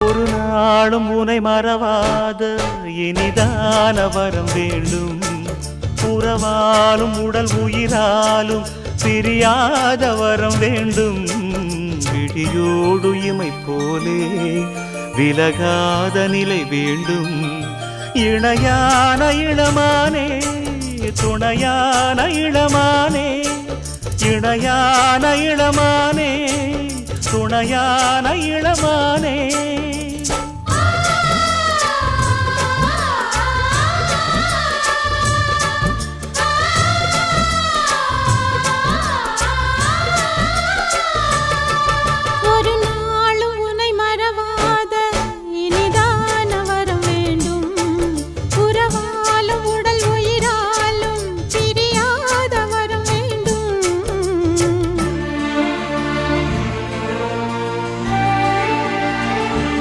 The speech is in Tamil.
ஒரு நாளும் உனை மறவாத இனிதான வரம் வேண்டும். உறவாலும் உடல் உயிராலும் பிரியாத வரம் வேண்டும். விழியோடு இமை போலே விலகாத நிலை வேண்டும். இணையான இளமானே துணையான இளமானே, இணையான இளமானே துணையான இளமானே.